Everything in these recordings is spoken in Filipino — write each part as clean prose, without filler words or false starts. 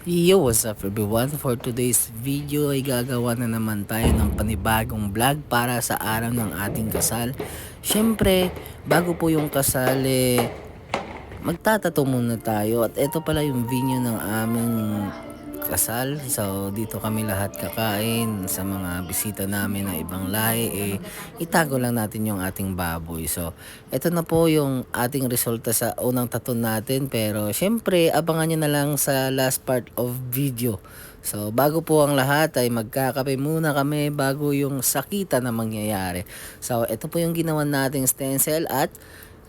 Yo, what's up everyone? For today's video ay gagawa na naman tayo ng panibagong vlog para sa araw ng ating kasal. Siyempre, bago po yung kasal magtatato muna tayo at ito pala yung venue ng aming kasal. So dito kami lahat kakain sa mga bisita namin ng ibang lahi itago lang natin yung ating baboy. So ito na po yung ating resulta sa unang tattoo natin, pero syempre abangan nyo na lang sa last part of video. So bago po ang lahat ay magkakape muna kami bago yung sakita na mangyayari. So ito po yung ginawa nating stencil at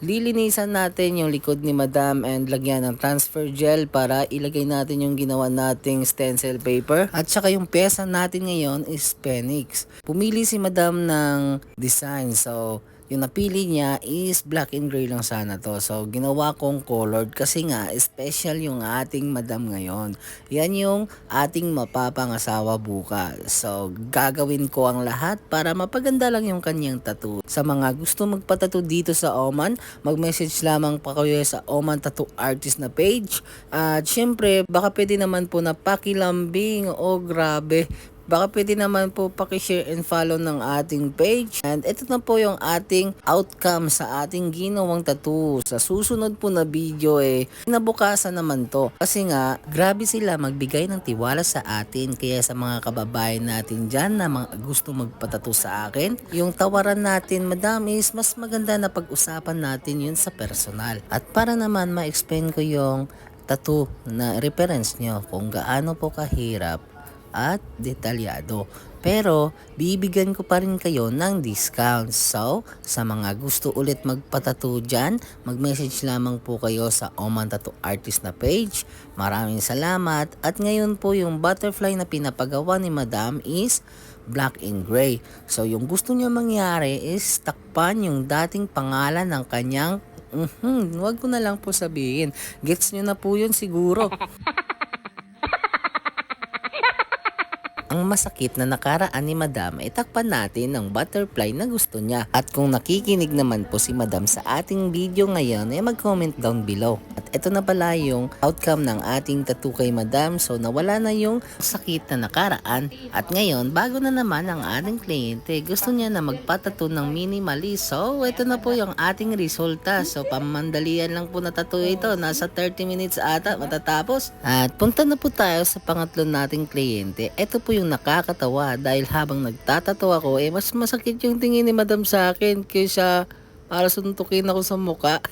lilinisan natin yung likod ni Madam and lagyan ng transfer gel para ilagay natin yung ginawa nating stencil paper. At saka yung pyesa natin ngayon is Phoenix. Pumili si Madam ng design. So yung napili niya is black and gray lang sana to. So ginawa kong colored kasi nga special yung ating Madam ngayon. Yan yung ating mapapangasawa bukas. So gagawin ko ang lahat para mapaganda lang yung kanyang tattoo. Sa mga gusto magpatattoo dito sa Oman, mag-message lamang pa kayo sa Oman Tattoo Artist na page. At syempre, baka pwede naman po na pakilambing o grabe. Baka pwede naman po pakishare and follow ng ating page. And ito na po yung ating outcome sa ating ginawang tattoo. Sa susunod po na video nabukasan naman to. Kasi nga, grabe sila magbigay ng tiwala sa atin. Kaya sa mga kababayan natin dyan na gusto magpatattoo sa akin, yung tawaran natin, Madam, is mas maganda na pag-usapan natin yun sa personal. At para naman ma-explain ko yung tattoo na reference nyo kung gaano po kahirap at detalyado. Pero bibigyan ko pa rin kayo ng discount. So sa mga gusto ulit magpatattoo dyan, mag-message lamang po kayo sa Oman Tattoo Artist na page. Maraming salamat. At ngayon po yung butterfly na pinapagawa ni Madam is black and gray. So yung gusto niya mangyari is takpan yung dating pangalan ng kanyang wag ko na lang po sabihin. Gets nyo na po yun siguro. Ang masakit na nakaraan ni Madam ay takpan natin ng butterfly na gusto niya. At kung nakikinig naman po si Madam sa ating video ngayon, mag-comment down below. At ito na pala yung outcome ng ating tattoo kay Madam. So nawala na yung sakit na nakaraan. At ngayon, bago na naman ang ating kliyente, gusto niya na magpatattoo ng minimalist. So ito na po yung ating resulta. So pamandalian lang po na tattoo ito. Nasa 30 minutes ata matatapos. At punta na po tayo sa pangatlo nating kliyente. Ito po yung nakakatawa dahil habang nagtatato ako mas masakit yung tingin ni Madam sa akin kaysa para suntukin ako sa muka.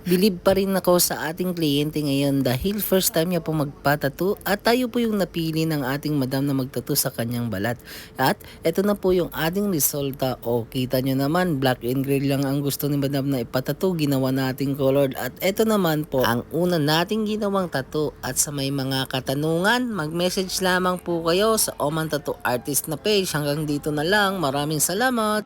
Bilib pa rin ako sa ating kliyente ngayon dahil first time niya po magpatattoo at tayo po yung napili ng ating Madam na magtattoo sa kanyang balat. At eto na po yung ating resulta. O kita nyo naman, black and gray lang ang gusto ni Madam na ipatattoo, ginawa nating colored. At eto naman po ang una nating ginawang tattoo. At sa may mga katanungan, mag-message lamang po kayo sa Oman Tattoo Artist na page. Hanggang dito na lang, maraming salamat.